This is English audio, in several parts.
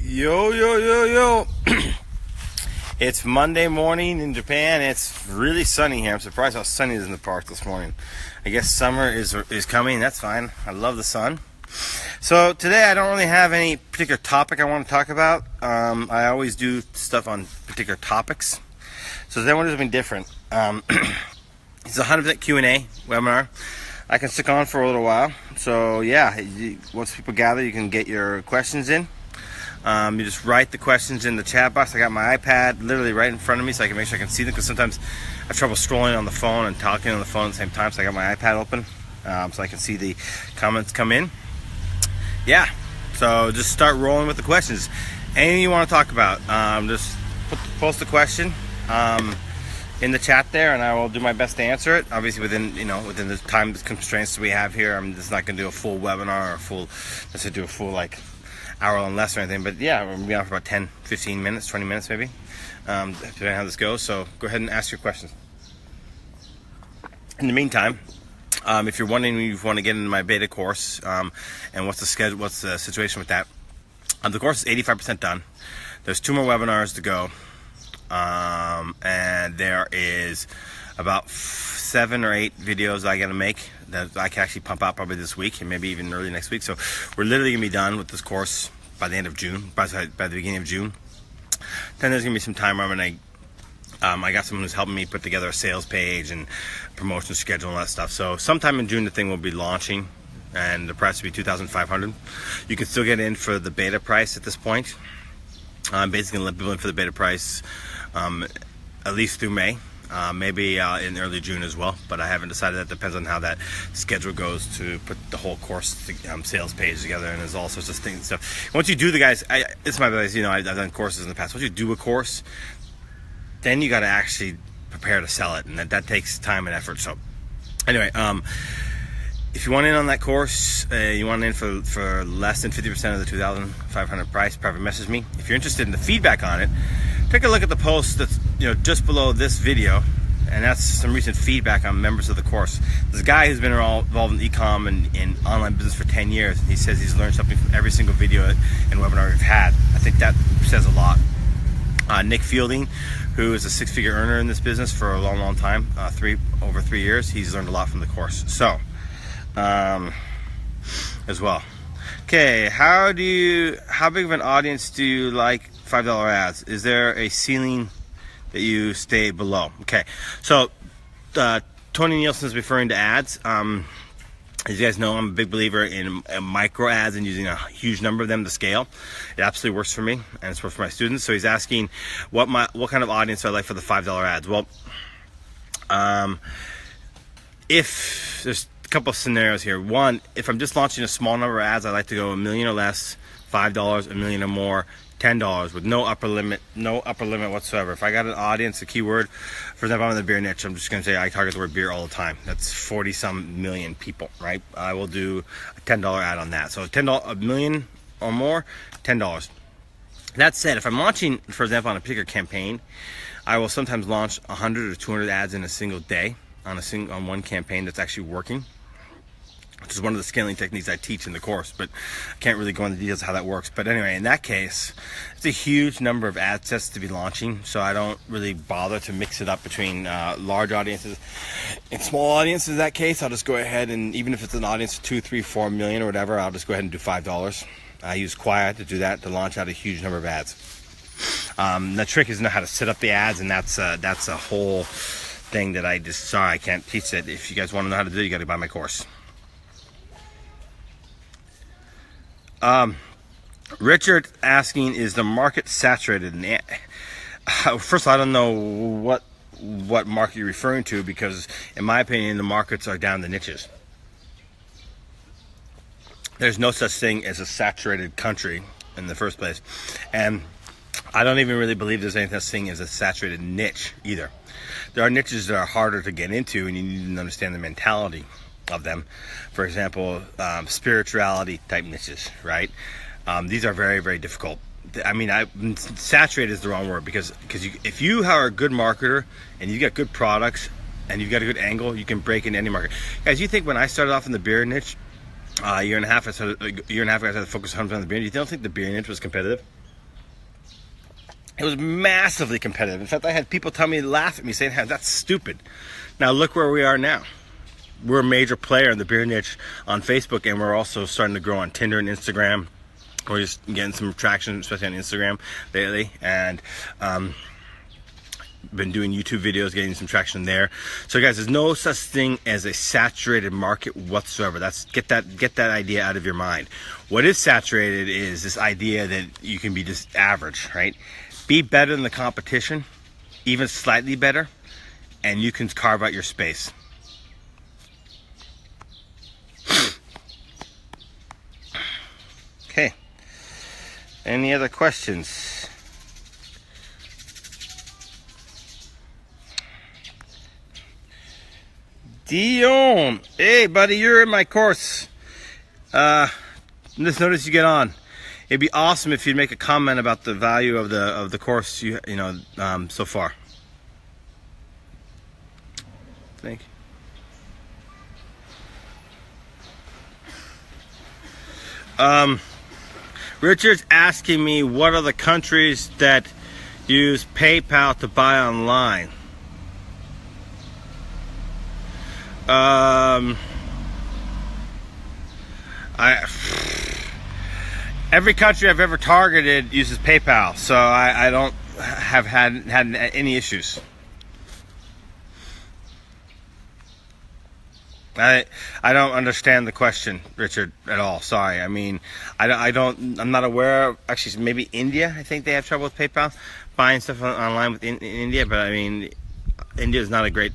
Yo, yo, yo, yo. It's Monday morning in Japan. It's really sunny here. I'm surprised how sunny it is in the park this morning. I guess summer is coming. That's fine. I love the sun. So today I don't really have any particular topic I want to talk about. I always do stuff on particular topics. So today I want to do something different. It's a 100% Q&A webinar. I can stick on for a little while. So yeah, once people gather, you can get your questions in. You just write the questions in the chat box. I got my iPad literally right in front of me so I can make sure I can see them, because sometimes I have trouble scrolling on the phone and talking on the phone at the same time. So I got my iPad open so I can see the comments come in. Yeah, so just start rolling with the questions. Anything you want to talk about, just post the question in the chat there, and I will do my best to answer it. Obviously within the time constraints that we have here. I'm just not going to do a full webinar or let's say do a full like hour and less or anything, but yeah, we're gonna be on for about 10 15 minutes, 20 minutes maybe, depending on how this goes. So go ahead and ask your questions. In the meantime, if you're wondering if you want to get into my beta course, and what's the schedule, what's the situation with that, the course is 85% done. There's 2 more webinars to go, and there is about 7 or 8 videos I gotta make that I can actually pump out probably this week and maybe even early next week. So we're literally gonna be done with this course by the end of June, by the beginning of June. Then there's gonna be some time where I got someone who's helping me put together a sales page and promotion schedule and all that stuff. So sometime in June the thing will be launching, and the price will be $2,500. You can still get in for the beta price at this point. I'm basically gonna let people in for the beta price at least through May. Maybe in early June as well, but I haven't decided. That depends on how that schedule goes to put the whole course sales page together, and there's all sorts of things. So once you do it's my advice, I've done courses in the past. Once you do a course, then you got to actually prepare to sell it, and that takes time and effort. So anyway, if you want in on that course, you want in for less than 50% of the $2,500 price, private message me. If you're interested in the feedback on it, take a look at the post that's just below this video, and that's some recent feedback on members of the course. There's a guy who's been involved in eCom and in online business for 10 years. He says he's learned something from every single video and webinar we've had. I think that says a lot. Nick Fielding, who is a 6-figure earner in this business for a long time, over 3 years, he's learned a lot from the course. So as well. Okay, how big of an audience do you like $5 ads? Is there a ceiling that you stay below? Okay, so Tony Nielsen is referring to ads. As you guys know, I'm a big believer in micro ads and using a huge number of them to scale. It absolutely works for me, and it's worked for my students. So he's asking what kind of audience do I like for the $5 ads? Well, if there's a couple of scenarios here. One, if I'm just launching a small number of ads, I like to go $1 million or less, $5, $1 million or more, $10 with no upper limit whatsoever. If I got an audience, a keyword, for example, I'm in the beer niche, I'm just going to say I target the word beer all the time. That's 40 some million people, right? I will do a $10 ad on that. So $1 million or more, $10. That said, if I'm launching, for example, on a particular campaign, I will sometimes launch 100 or 200 ads in a single day on one campaign that's actually working, which is one of the scaling techniques I teach in the course, but I can't really go into the details of how that works. But anyway, in that case, it's a huge number of ad sets to be launching, so I don't really bother to mix it up between large audiences and small audiences. In that case, I'll just go ahead, and even if it's an audience of 2, 3, 4 million or whatever, I'll just go ahead and do $5. I use Quiet to do that, to launch out a huge number of ads. The trick is to know how to set up the ads, and that's a whole thing that I can't teach that. If you guys want to know how to do it, you got to buy my course. Richard asking, is the market saturated? First of all, I don't know what market you're referring to, because in my opinion the markets are down the niches. There's no such thing as a saturated country in the first place, and I don't even really believe there's any such thing as a saturated niche either. There are niches that are harder to get into, and you need to understand the mentality of them. For example, spirituality type niches, right? These are very, very difficult. I mean, saturated is the wrong word, because if you are a good marketer and you got good products and you've got a good angle, you can break into any market. Guys, you think when I started off in the beer niche, a year and a half ago, I started to focus 100% on the beer. You don't think the beer niche was competitive? It was massively competitive. In fact, I had people tell me, laugh at me, saying, hey, that's stupid. Now look where we are now. We're a major player in the beer niche on Facebook, and we're also starting to grow on Tinder and Instagram. We're just getting some traction, especially on Instagram lately, and been doing YouTube videos, getting some traction there. So guys, there's no such thing as a saturated market whatsoever. Get that idea out of your mind. What is saturated is this idea that you can be just average, right? Be better than the competition, even slightly better, and you can carve out your space. Okay. Any other questions? Dion, hey buddy, you're in my course. Just notice you get on. It'd be awesome if you'd make a comment about the value of the course you know so far. Thank you. Richard's asking me what are the countries that use PayPal to buy online. Every country I've ever targeted uses PayPal, so I don't have had any issues. I don't understand the question, Richard, at all. Sorry. I mean, I'm not aware of, actually, maybe India, I think they have trouble with PayPal, buying stuff online in India, but I mean, India is not a great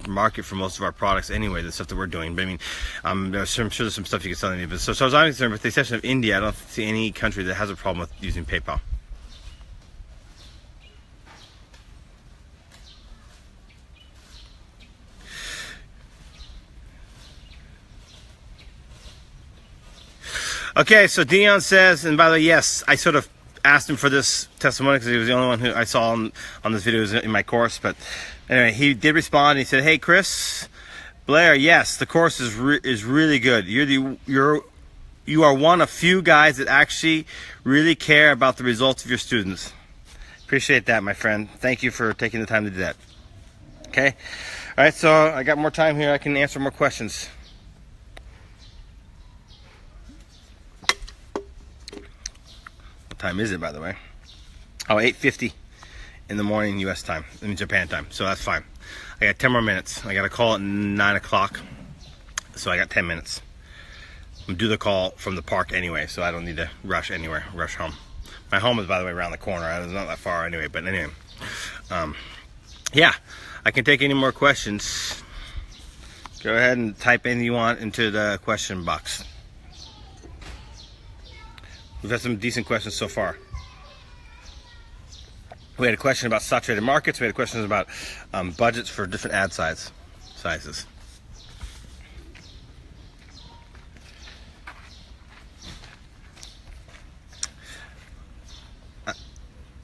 market for most of our products anyway, the stuff that we're doing. But I mean, I'm sure there's some stuff you can sell in India. But so as I'm concerned, with the exception of India, I don't see any country that has a problem with using PayPal. Okay, so Dion says, and by the way, yes, I sort of asked him for this testimony because he was the only one who I saw on this video in my course. But anyway, he did respond. And he said, "Hey, Chris Blair, yes, the course is really good. You are one of few guys that actually really care about the results of your students." Appreciate that, my friend. Thank you for taking the time to do that. Okay, all right. So I got more time here. I can answer more questions. Time is it, by the way? Oh, 8:50 in the morning U.S. time, in Japan time, so that's fine. I got 10 more minutes. I got a call at 9 o'clock, so I got 10 minutes. I'm do the call from the park anyway, so I don't need to rush anywhere, rush home. My home is, by the way, around the corner. It's not that far anyway, but anyway. Yeah, I can take any more questions. Go ahead and type anything you want into the question box. We've had some decent questions so far. We had a question about saturated markets. We had questions about budgets for different ad sizes.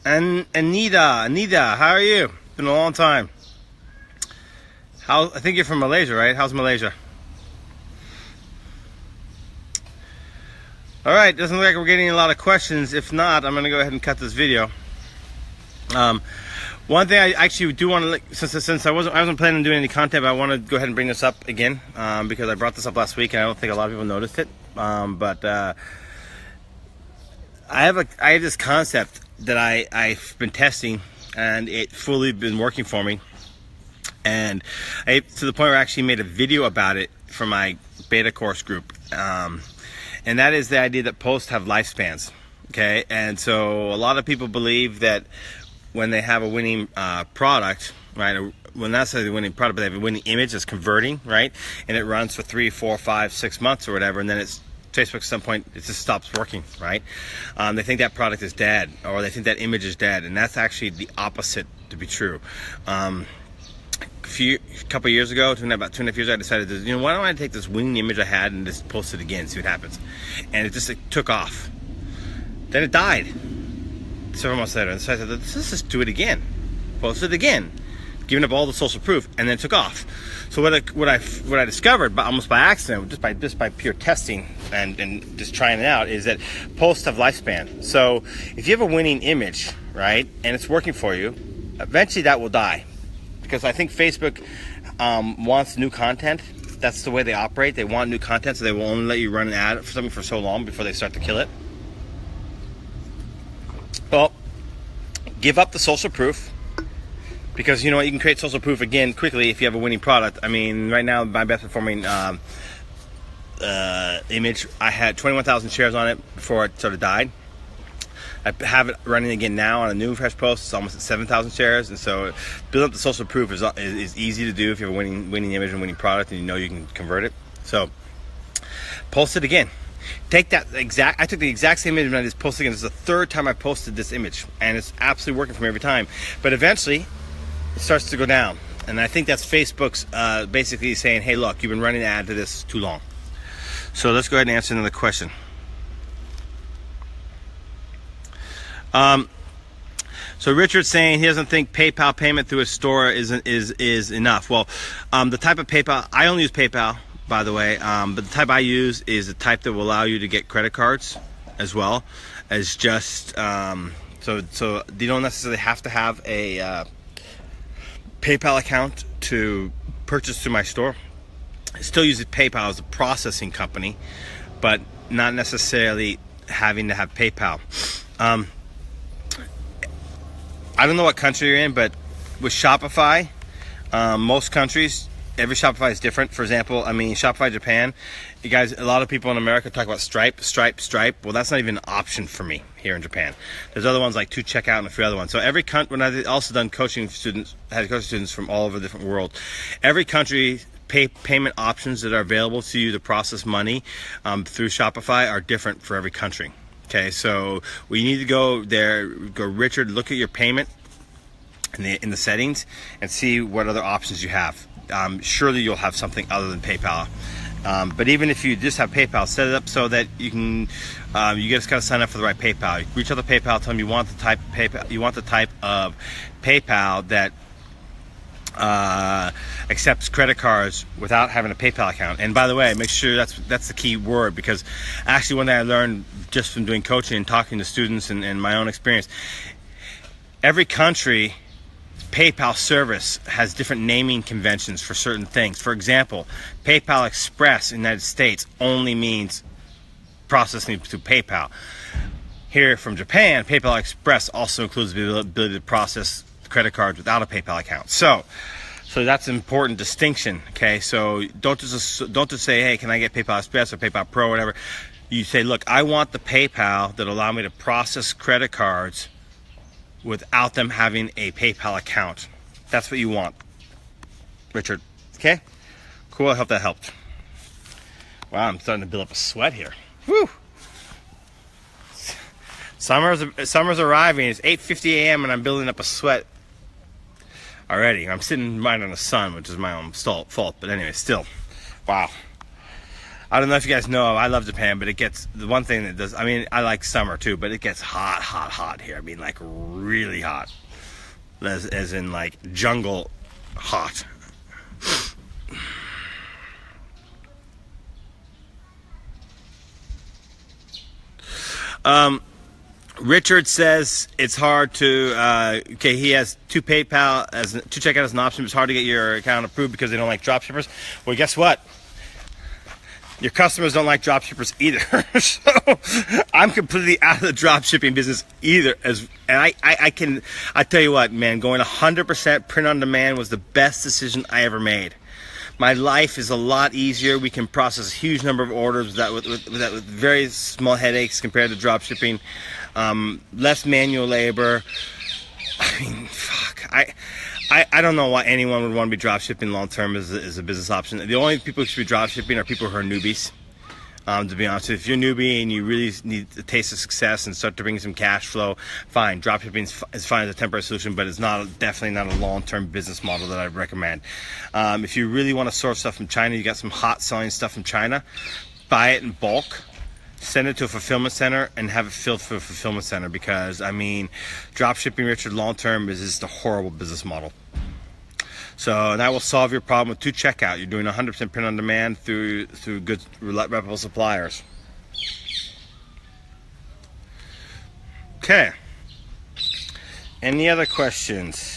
And Anita, how are you? Been a long time. I think you're from Malaysia, right? How's Malaysia? All right, doesn't look like we're getting a lot of questions. If not, I'm going to go ahead and cut this video. One thing I actually do want to, since I wasn't planning on doing any content, but I want to go ahead and bring this up again because I brought this up last week and I don't think a lot of people noticed it. But I have this concept that I've been testing and it fully been working for me. And to the point where I actually made a video about it for my beta course group. And that is the idea that posts have lifespans, okay? And so a lot of people believe that when they have a winning product, right? Well, not necessarily a winning product, but they have a winning image that's converting, right? And it runs for 3, 4, 5, 6 months or whatever, and then Facebook at some point, it just stops working, right? They think that product is dead, or they think that image is dead, and that's actually the opposite to be true. A couple years ago, about 2.5 years ago, I decided to, why don't I take this winning image I had and just post it again, see what happens. And it just took off. Then it died several months later. And so I said, let's just do it again. Post it again. giving up all the social proof, and then took off. So what I discovered, almost by accident, just by pure testing and just trying it out, is that posts have lifespan. So if you have a winning image, right, and it's working for you, eventually that will die, because I think Facebook wants new content. That's the way they operate. They want new content, so they will only let you run an ad for something for so long before they start to kill it. Well, give up the social proof, because you know what, you can create social proof again quickly if you have a winning product. I mean, right now my best performing image, I had 21,000 shares on it before it sort of died. I have it running again now on a new fresh post. It's almost at 7,000 shares, and so building up the social proof is easy to do if you have a winning image and winning product, and you know you can convert it. So post it again. Take that I took the exact same image and I just posted again. This is the third time I posted this image, and it's absolutely working for me every time. But eventually, it starts to go down, and I think that's Facebook's basically saying, "Hey, look, you've been running an ad to this too long." So let's go ahead and answer another question. So Richard's saying he doesn't think PayPal payment through a store is enough. Well, the type of PayPal, I only use PayPal, by the way, but the type I use is the type that will allow you to get credit cards as well as just so you don't necessarily have to have a PayPal account to purchase through my store. I still use PayPal as a processing company, but not necessarily having to have PayPal. I don't know what country you're in, but with Shopify, most countries, every Shopify is different. For example, I mean, Shopify Japan, you guys, a lot of people in America talk about Stripe. Well, that's not even an option for me here in Japan. There's other ones like 2Checkout and a few other ones. So every country, when I've also done coaching students, had coaching students from all over the different world, every country payment options that are available to you to process money through Shopify are different for every country. Okay, so we need to go there, Richard, look at your payment in the settings and see what other options you have. Surely you'll have something other than PayPal. But even if you just have PayPal, set it up so that you can, you just gotta sign up for the right PayPal. You reach out to PayPal, tell them you want the type of PayPal that accepts credit cards without having a PayPal account. And by the way, make sure that's the key word, because actually one thing I learned just from doing coaching and talking to students and my own experience, every country PayPal service has different naming conventions for certain things. For example, PayPal Express in the United States only means processing through PayPal. Here from Japan, PayPal Express also includes the ability to process credit cards without a PayPal account. So that's an important distinction. Okay, so don't just say, hey, can I get PayPal Express or PayPal Pro or whatever. You say, look, I want the PayPal that allow me to process credit cards without them having a PayPal account. That's what you want, Richard. Okay, cool. I hope that helped. Wow, I'm starting to build up a sweat here. Whew. Summer's arriving. It's 8:50 a.m. and I'm building up a sweat already. I'm sitting right in the sun, which is my own fault. But anyway, still, wow. I don't know if you guys know, I love Japan, but it gets, the one thing that does, I mean, I like summer too, but it gets hot here. I mean, like really hot, as in like jungle hot. Richard says it's hard to, okay, he has PayPal to check out as an option. It's hard to get your account approved because they don't like dropshippers. Well, guess what? Your customers don't like dropshippers either. So I'm completely out of the dropshipping business either. I tell you what, man, going 100% print on demand was the best decision I ever made. My life is a lot easier. We can process a huge number of orders with very small headaches compared to dropshipping. Less manual labor. I mean, fuck. I don't know why anyone would want to be dropshipping long term as a business option. The only people who should be dropshipping are people who are newbies. To be honest, if you're a newbie and you really need a taste of success and start to bring some cash flow, fine. Dropshipping is fine as a temporary solution, but it's definitely not a long-term business model that I recommend. If you really want to source stuff from China, you got some hot selling stuff from China, buy it in bulk. Send it to a fulfillment center and have it filled for a fulfillment center, because I mean, drop shipping, Richard, long term is just a horrible business model. So, and that will solve your problem with 2 checkout. You're doing 100% print on demand through good reputable suppliers. Okay. Any other questions?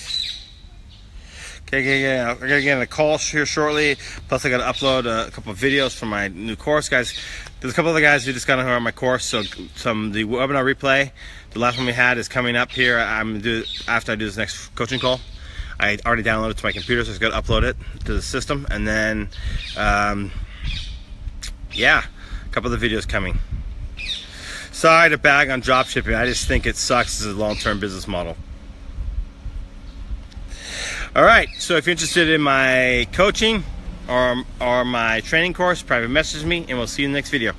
Okay, I'm gonna get a call here shortly. Plus, I gotta upload a couple of videos from my new course, guys. There's a couple other guys who just got on my course. So, the webinar replay, the last one we had, is coming up here. I'm gonna do after I do this next coaching call. I already downloaded it to my computer, so I just gotta upload it to the system, and then, yeah, a couple of the videos coming. Sorry to bag on drop shipping. I just think it sucks as a long-term business model. All right, so if you're interested in my coaching or my training course, private message me, and we'll see you in the next video.